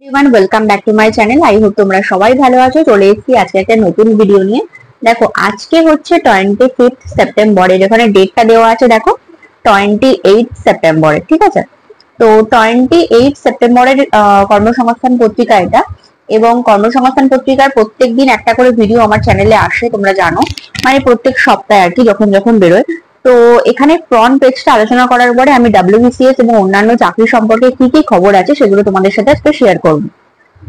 Everyone welcome back to my channel. I hope তোমরা সবাই ভালো আছো। চলে এসেছি আজকে একটা নতুন ভিডিও নিয়ে। দেখো আজকে হচ্ছে 25 সেপ্টেম্বরের, এখানে ডেটটা দেওয়া আছে দেখো 28 সেপ্টেম্বরে, ঠিক আছে। তো 28 সেপ্টেম্বরের কর্মসংস্থান পত্রিকা এটা, এবং কর্মসংস্থান পত্রিকার প্রত্যেকদিন একটা করে ভিডিও আমার চ্যানেলে আসে, তোমরা জানো, মানে প্রত্যেক সপ্তাহে আর কি, যখন যখন বেরোয়। তো এখানে ফ্রন্ট পেজটা আলোচনা করার পরে আমি WBCS এবং অন্যান্য চাকরি সম্পর্কে কি কি খবর আছে সেগুলো তোমাদের সাথে আজকে শেয়ার করব।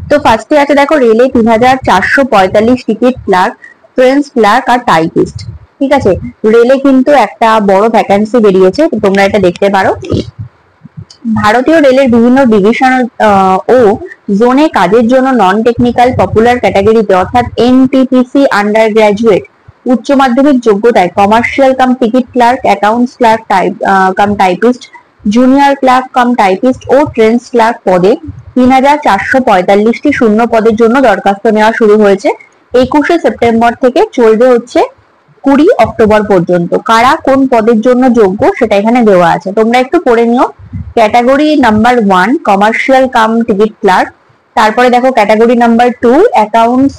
তো ফার্স্টে আছে দেখো রেলে 3445 টিকিট ক্লার্ক, ট্রেন্স ক্লার্ক আর টাইপিস্ট, ঠিক আছে। রেলে কিন্তু একটা বড় ভ্যাকান্সি বেরিয়েছে, তো তোমরা এটা দেখতে পারো। ভারতীয় রেলের বিভিন্ন ডিভিশন ও জোনে কাজের জন্য নন টেকনিক্যাল পপুলার ক্যাটাগরিতে অর্থাৎ NTPC আন্ডার গ্রাজুয়েট উচ্চ মাধ্যমিক যোগ্যতায় commercial cum ticket clerk, accounts clerk cum typist, junior clerk cum typist ও ট্রেন্স ক্লার্ক পদে 3445টি শূন্য পদের জন্য দরখাস্ত নেওয়া শুরু হয়েছে। 21শে সেপ্টেম্বর থেকে চলবে হচ্ছে 20 অক্টোবর পর্যন্ত। কারা কোন পদের জন্য যোগ্য সেটা এখানে দেওয়া আছে, তোমরা একটু পড়ে নিও। Category number 1 commercial cum ticket clerk, তারপরে দেখো category number 2 accounts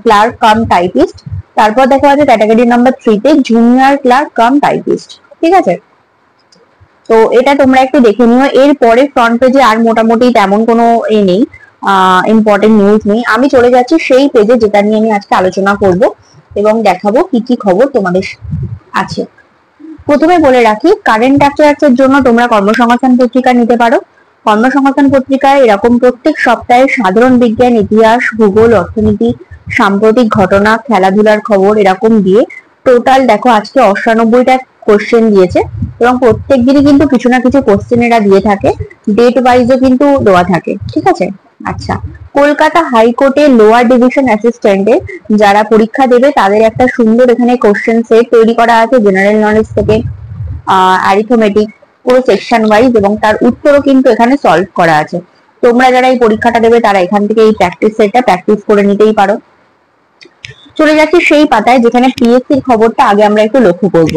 clerk cum typist, তারপর দেখো আছে ক্যাটাগরি নাম্বার 3 তে জুনিয়র ক্লার্ক কাম টাইপিস্ট, ঠিক আছে। তো এটা তোমরা একটু দেখে নিও। এরপরে ফ্রন্ট পেজে আর মোটামুটি তেমন কোনো নেই, ইম্পর্টেন্ট নিউজ নেই। আমি চলে যাচ্ছি সেই পেজে যেটা নিয়ে আমি আজকে আলোচনা করব এবং দেখাবো কি কি খবর তোমাদের আছে। প্রথমে বলে রাখি, কারেন্ট অ্যাফেয়ার্স এর জন্য তোমরা কর্মসংস্থান পত্রিকা নিতে পারো। কর্মসংস্থান পত্রিকায় এরকম প্রত্যেক সপ্তাহে সাধারণ বিজ্ঞান, ইতিহাস, ভূগোল, অর্থনীতি, সাম্প্রতিক ঘটনা, খেলাধুলার খবর এরকম দিয়ে টোটাল দেখো আজকে 98টা কোশ্চেন দিয়েছে, এবং প্রত্যেক দিনই কিন্তু কিছু না কিছু কোশ্চেন এরা দিয়ে থাকে, ডেট ওয়াইজও কিন্তু দেওয়া থাকে, ঠিক আছে। আচ্ছা, কলকাতা হাইকোর্টে লোয়ার ডিভিশন অ্যাসিস্ট্যান্টে যারা পরীক্ষা দেবে তাদের একটা সুন্দর এখানে কোশ্চেন সেট তৈরি করা আছে, জেনারেল নলেজ থেকে অ্যারিথমেটিক পুরো সেকশন ওয়াইজ, এবং তার উত্তরও কিন্তু এখানে সলভ করা আছে। তোমরা যারা এই পরীক্ষাটা দেবে তারা এখান থেকে এই প্র্যাকটিস সেটটা প্র্যাকটিস করে নিতেই পারো। চলে যাচ্ছি সেই পাতায় যেখানে PSC-র খবরটা আগে আমরা একটু লক্ষ্য করব।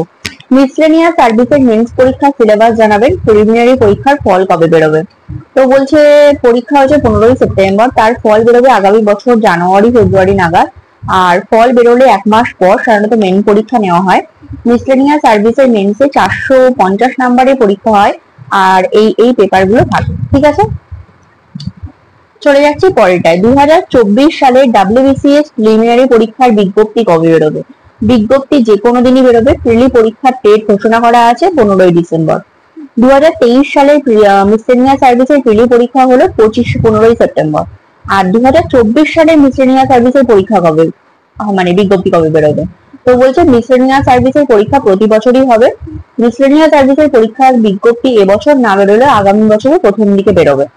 মিসলেনিয়াস সার্ভিসের মেন্স পরীক্ষার সিলেবাস জানাবেন, প্রিলিমিনারি পরীক্ষার ফল কবে বেরোবে। তো বলছে পরীক্ষা হচ্ছে 15 সেপ্টেম্বর, তার ফল বেরোবে আগামী বছর জানুয়ারি ফেব্রুয়ারি নাগাদ। আর ফল বেরোলে 1 মাস পর সাধারণত মেন পরীক্ষা নেওয়া হয়। মিসলেনিয়াস সার্ভিসের মেন্সে 450 নম্বরের পরীক্ষা হয়, আর এই পেপারগুলো থাকে, ঠিক আছে। চলে যাচ্ছি পরেরটায়। 2024 সালের WBCS প্রিলিমিনারি পরীক্ষার বিজ্ঞপ্তি কবে বেরোবে। বিজ্ঞপ্তি যে কোনো দিনই বেরোবে। প্রিলি পরীক্ষার ডেট ঘোষণা করা আছে 15 ডিসেম্বর। 2023 সালের মিসলেনিয়াস সার্ভিসের প্রিলি পরীক্ষা হলো 15 সেপ্টেম্বর। আর 2024 সালের মিসলেনিয়াস সার্ভিসের পরীক্ষা কবে, মানে বিজ্ঞপ্তি কবে বেরোবে। তো বলছে মিসলেনিয়াস সার্ভিসের পরীক্ষা প্রতি বছরই হবে। মিসলেনিয়াস সার্ভিসের পরীক্ষার বিজ্ঞপ্তি এবছর না বেরোলে আগামী বছরের প্রথম দিকে বেরোবে।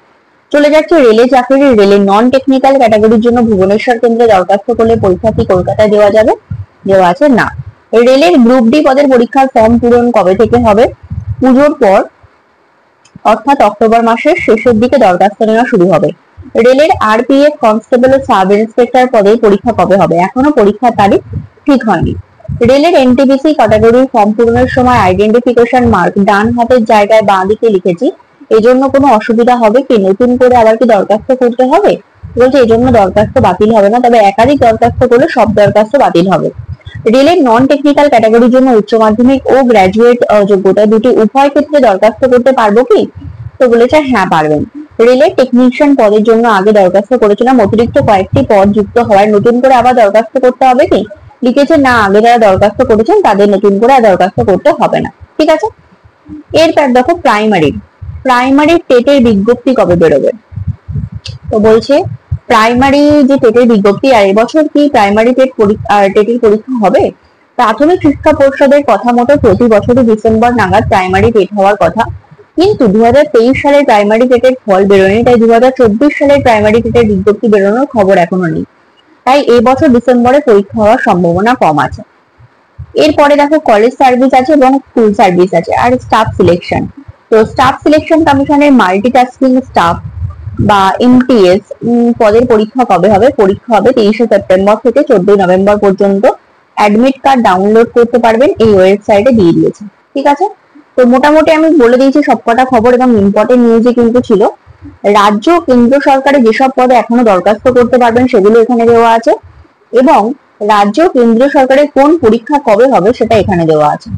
চলে যাচ্ছে রেলে চাকরি। রেলে নন টেকনিক্যাল ক্যাটাগরির জন্য ভুবনেশ্বর কেন্দ্রে দরখাস্ত করলে পরীক্ষা কি কলকাতায় দেওয়া যাবে, দেওয়া আছে না। রেলের গ্রুপ ডি পদের পরীক্ষার ফর্ম পূরণ কবে থেকে হবে। পুজোর পর অর্থাৎ অক্টোবর মাসের শেষের দিকে দরখাস্ত নেওয়া শুরু হবে। রেলের RPF কনস্টেবল ও সাব ইন্সপেক্টর পদে পরীক্ষা কবে হবে, এখনো পরীক্ষার তারিখ ঠিক হয়নি। রেলের NTPC ক্যাটাগরির ফর্ম পূরণের সময় আইডেন্টিফিকেশন মার্ক ডান হাতের জায়গায় বাঁ দিকে লিখেছি, এজন্য কোনো অসুবিধা হবে কি, নতুন করে আবার কি দরখাস্ত করতে হবে। বলছে এজন্য দরখাস্ত বাতিল হবে না, তবে একাধিক দরখাস্ত করলে সব দরখাস্ত বাতিল হবে। রেলের নন টেকনিক্যাল ক্যাটাগরির জন্য উচ্চ মাধ্যমিক ও গ্রাজুয়েট যোগ্যতা দুটি উভয় ক্ষেত্রে দরখাস্ত করতে পারবো কি। তো বলেছে হ্যাঁ পারবেন। রেলের টেকনিশিয়ান পদের জন্য আগে দরখাস্ত করেছিলাম, অতিরিক্ত কয়েকটি পদ যুক্ত হওয়ায় নতুন করে আবার দরখাস্ত করতে হবে কি। লিখেছে না, আগে যারা দরখাস্ত করেছেন তাদের নতুন করে আর দরখাস্ত করতে হবে না, ঠিক আছে। এরপর দেখো প্রাইমারি টেটের বিজ্ঞপ্তি কবে বেরোবে। তো বলছে প্রাইমারি যে টেটের বিজ্ঞপ্তি, আর এবছর কি প্রাইমারি টেটের পরীক্ষা হবে। প্রাথমিক শিক্ষা পর্ষদের কথা মতো প্রতি বছরই ডিসেম্বর নাগাদ প্রাইমারি টেট হওয়ার কথা, কিন্তু 2023 সালের প্রাইমারি টেটের ফল বেরোয়নি, তাই 2024 সালের প্রাইমারি টেটের বিজ্ঞপ্তি বেরোনোর খবর এখনো নেই। তাই এবছর ডিসেম্বরে পরীক্ষা হওয়ার সম্ভাবনা কম আছে। এরপরে দেখো কলেজ সার্ভিস আছে এবং স্কুল সার্ভিস আছে, আর স্টাফ সিলেকশন। তো স্টাফ সিলেকশন কমিশনের মাল্টিটাস্কিং স্টাফ বা MTS পদের পরীক্ষা কবে হবে। পরীক্ষা হবে 23শে সেপ্টেম্বর থেকে 14ই নভেম্বর পর্যন্ত। অ্যাডমিট কার্ড ডাউনলোড করতে পারবেন, এই ওয়েবসাইটে দিয়ে দিয়েছে, ঠিক আছে। তো মোটামুটি আমি বলে দিয়েছি সবকটা খবর, এবং ইম্পর্টেন্ট নিউজই কিন্তু ছিল। রাজ্য কেন্দ্র সরকারে যেসব পদে এখনো দরখাস্ত করতে পারবেন সেগুলো এখানে দেওয়া আছে, এবং রাজ্য কেন্দ্র সরকারের কোন পরীক্ষা কবে হবে সেটা এখানে দেওয়া আছে।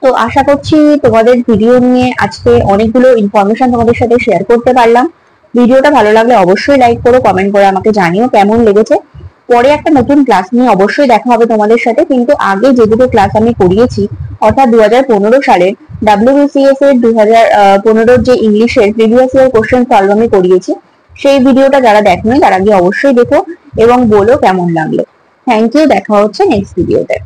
তো আশা করছি তোমাদের ভিডিও নিয়ে আজকে অনেকগুলো ইনফরমেশন তোমাদের সাথে শেয়ার করতে পারলাম। ভিডিওটা ভালো লাগলে অবশ্যই লাইক করো, কমেন্ট করে আমাকে জানিও কেমন লেগেছে। পরে একটা নতুন ক্লাস নিয়ে অবশ্যই দেখা হবে তোমাদের সাথে, কিন্তু আগে যে দুটো ক্লাস আমি করিয়েছি অর্থাৎ 2015 সালের WBCS এর 2015 যে ইংলিশের প্রিভিয়াস ইয়ার কোশ্চেন সলভ আমি করিয়েছি, সেই ভিডিওটা যারা দেখোনি তারা গিয়ে অবশ্যই দেখো এবং বলো কেমন লাগলো। থ্যাংক ইউ, দেখা হচ্ছে নেক্সট ভিডিওতে।